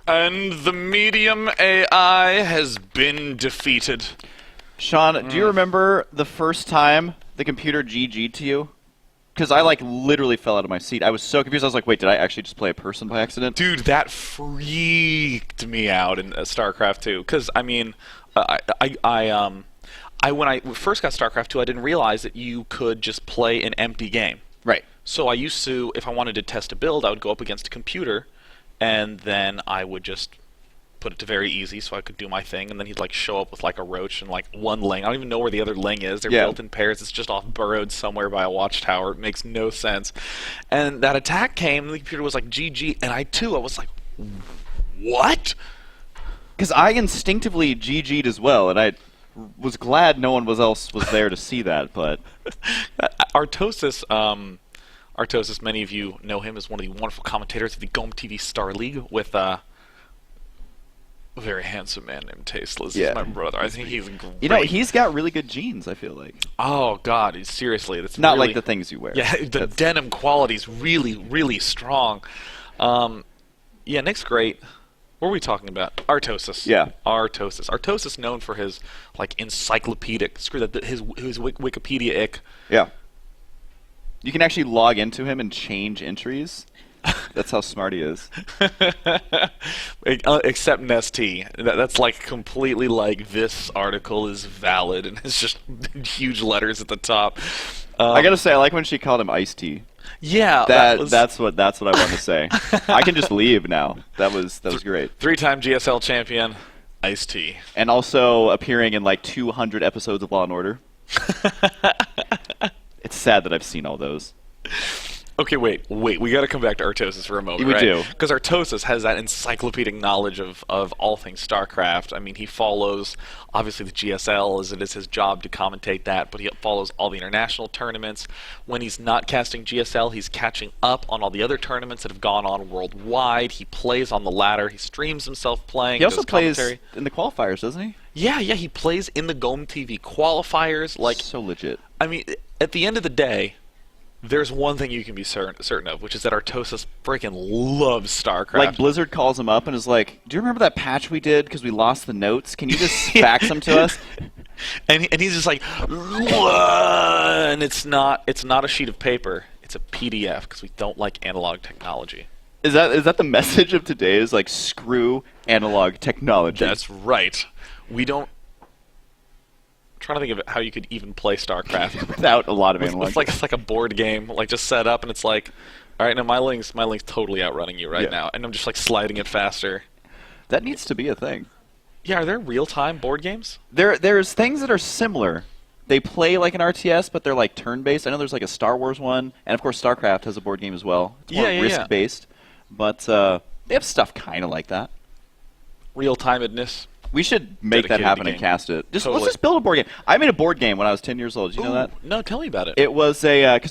And the medium AI has been defeated. Sean, do you remember the first time the computer GG'd to you? Because I, like, literally fell out of my seat. I was so confused. I was like, wait, did I actually just play a person by accident? Dude, that freaked me out in StarCraft 2. Because, I mean, when I first got StarCraft 2, I didn't realize that you could just play an empty game. Right. So I used to, if I wanted to test a build, I would go up against a computer, and then I would just put it to very easy so I could do my thing, and then he'd like show up with like a roach and like one ling. I don't even know where the other ling is. They're built in pairs. It's just off burrowed somewhere by a watchtower. It makes no sense. And that attack came, and the computer was like GG, and I was like, what? Because I instinctively GG'd as well, and I was glad no one else was there to see that, but... Artosis, many of you know him as one of the wonderful commentators of the GOM TV Star League with a very handsome man named Tasteless. He's my brother. I think he's great. You know, he's got really good genes, I feel like. Oh, God. Seriously. That's not really, like the things you wear. Yeah, the denim quality's really, really strong. Yeah, Nick's great. What were we talking about? Artosis. Yeah. Artosis. Artosis known for his, like, encyclopedic, his Wikipedia-ic. Yeah. You can actually log into him and change entries. That's how smart he is. Except in ST. That's like completely like, this article is valid, and it's just huge letters at the top. I gotta say, I like when she called him Iced Tea. Yeah, that's what I want to say. I can just leave now. That was great. 3-time GSL champion, Iced Tea. And also appearing in like 200 episodes of Law and Order. It's sad that I've seen all those. Okay, wait. We got to come back to Artosis for a moment, We do. Because Artosis has that encyclopedic knowledge of all things StarCraft. I mean, he follows, obviously, the GSL, as it is his job to commentate that, but he follows all the international tournaments. When he's not casting GSL, he's catching up on all the other tournaments that have gone on worldwide. He plays on the ladder. He streams himself playing. He also plays commentary. in the qualifiers, doesn't he? Yeah, he plays in the GOM TV qualifiers. Like, so legit. I mean, at the end of the day, there's one thing you can be certain of, which is that Artosis freaking loves StarCraft. Like, Blizzard calls him up and is like, do you remember that patch we did because we lost the notes? Can you just fax them to us? And he's just like, and it's not a sheet of paper. It's a PDF because we don't like analog technology. Is that the message of today? Is like, screw analog technology. That's right. We don't... Trying to think of how you could even play StarCraft without a lot of analog. It's like a board game, like just set up and it's like, all right, now my link's totally outrunning you right now, and I'm just like sliding it faster. That needs to be a thing. Yeah, are there real-time board games? There's things that are similar. They play like an RTS, but they're like turn-based. I know there's like a Star Wars one, and of course StarCraft has a board game as well. It's more risk-based, but they have stuff kind of like that. Real-timedness. We should make that happen and cast it. Let's just build a board game. I made a board game when I was 10 years old. Did you know that? No, tell me about it. It was so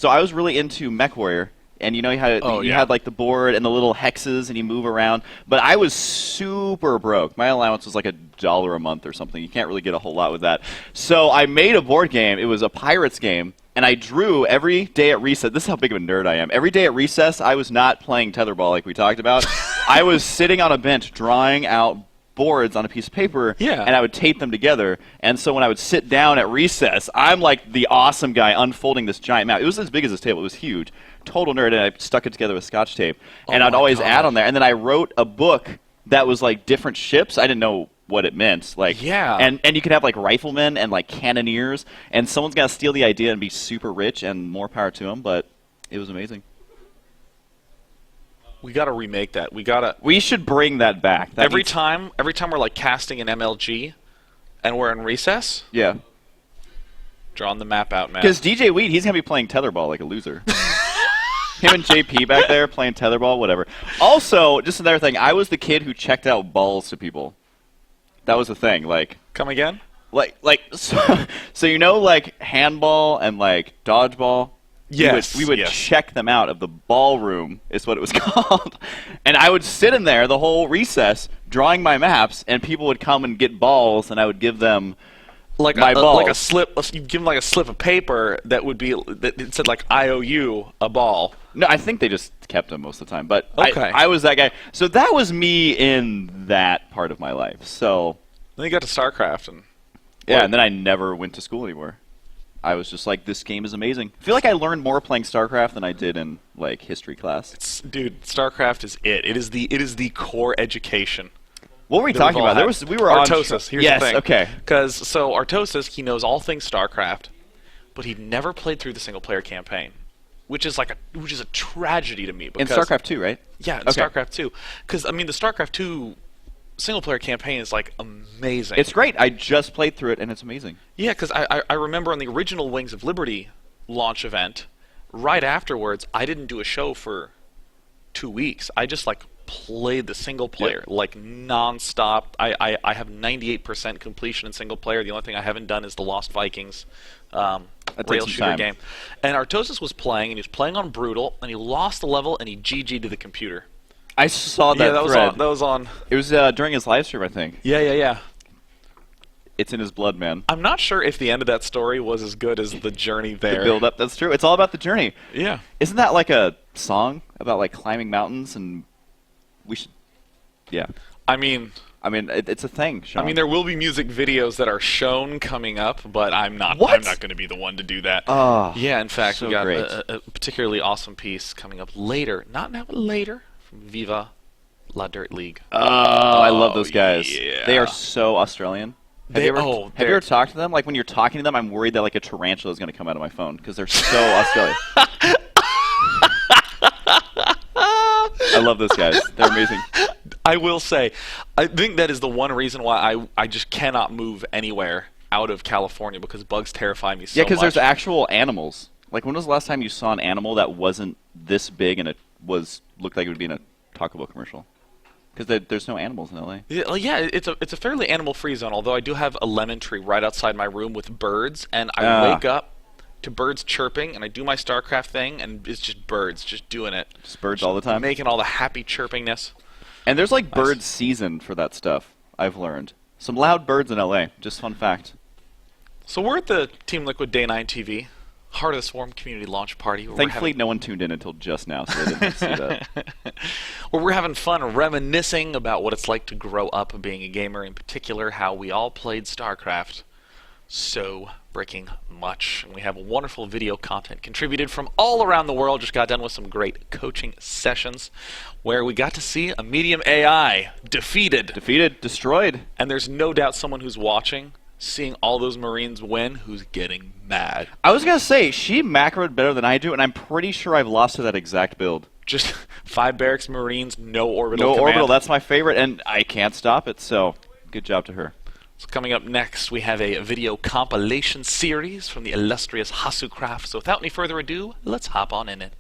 I was really into MechWarrior, and you know you had like the board and the little hexes, and you move around. But I was super broke. My allowance was like $1 a month or something. You can't really get a whole lot with that. So I made a board game. It was a Pirates game, and I drew every day at recess. This is how big of a nerd I am. Every day at recess, I was not playing tetherball like we talked about. I was sitting on a bench drawing out boards on a piece of paper, and I would tape them together. And so when I would sit down at recess, I'm like the awesome guy unfolding this giant map. It was as big as this table. It was huge. Total nerd, and I stuck it together with Scotch tape. And I'd always add on there. And then I wrote a book that was like different ships. I didn't know what it meant. Like, and you could have like riflemen and like cannoneers, and someone's got to steal the idea and be super rich, and more power to them, but it was amazing. We got to remake that. We should bring that back. Every time we're like casting an MLG, and we're in recess. Yeah. Drawing the map out, man. Because DJ Weed, he's gonna be playing tetherball like a loser. Him and JP back there playing tetherball, whatever. Also, just another thing. I was the kid who checked out balls to people. That was the thing. Like. Come again? So you know, like handball and like dodgeball. Yes, we would check them out of the ballroom, is what it was called. And I would sit in there the whole recess drawing my maps, and people would come and get balls, and I would give them my balls. You give them like a slip of paper that would be that it said like I owe you a ball. No, I think they just kept him most of the time. But Okay. I was that guy. So that was me in that part of my life. So Then you got to StarCraft, and yeah, and then I never went to school anymore. I was just like, this game is amazing. I feel like I learned more playing StarCraft than I did in like history class. Dude, StarCraft is it. It is the core education. What were we talking about? We were Artosis. on Here's yes, the thing. Okay. Because so Artosis, he knows all things StarCraft, but he'd never played through the single player campaign, which is a tragedy to me. In StarCraft 2, right? Yeah, in StarCraft 2. Because I mean, the StarCraft 2 single player campaign is like amazing. It's great. I just played through it, and it's amazing. Yeah, because I remember on the original Wings of Liberty launch event, right afterwards, I didn't do a show for 2 weeks. I just like played the single player like nonstop. I have 98% completion in single player. The only thing I haven't done is the Lost Vikings rail shooter game. And Artosis was playing, and he was playing on brutal, and he lost the level, and he GG'd to the computer. I saw that. Yeah, that thread. was on. It was during his live stream, I think. Yeah. It's in his blood, man. I'm not sure if the end of that story was as good as the journey there. The build up. That's true. It's all about the journey. Yeah. Isn't that like a song about like climbing mountains and we should? Yeah. I mean, it's a thing, Sean. I mean, there will be music videos that are shown coming up, but I'm not. What? I'm not going to be the one to do that. Oh, yeah. In fact, so we got great. a particularly awesome piece coming up later. Not now, but later from Viva La Dirt League. Oh, I love those guys. Yeah. They are so Australian. Have you ever talked to them? Like when you're talking to them, I'm worried that like a tarantula is going to come out of my phone because they're so Australian. I love those guys. They're amazing. I will say, I think that is the one reason why I just cannot move anywhere out of California because bugs terrify me so much. Yeah, because there's actual animals. Like when was the last time you saw an animal that wasn't this big and it looked like it would be in a Taco Bell commercial? Because there's no animals in LA. Yeah, it's a fairly animal-free zone. Although I do have a lemon tree right outside my room with birds, and I wake up to birds chirping, and I do my StarCraft thing, and it's just birds just doing it. Just birds all the time, making all the happy chirpingness. And there's like bird season for that stuff. I've learned some loud birds in LA. Just fun fact. So we're at the TeamLiquid Day 9 TV. Heart of the Swarm community launch party. Thankfully, no one tuned in until just now, so they didn't see that. Where we're having fun reminiscing about what it's like to grow up being a gamer, in particular how we all played StarCraft so freaking much. And we have wonderful video content contributed from all around the world. Just got done with some great coaching sessions where we got to see a medium AI defeated. Destroyed. And there's no doubt someone who's watching, seeing all those Marines win, who's getting mad. I was going to say, she macroed better than I do, and I'm pretty sure I've lost to that exact build. Just 5 barracks Marines, no orbital No command. orbital, that's my favorite, and I can't stop it, so good job to her. So coming up next, we have a video compilation series from the illustrious Husky. So without any further ado, let's hop on in it.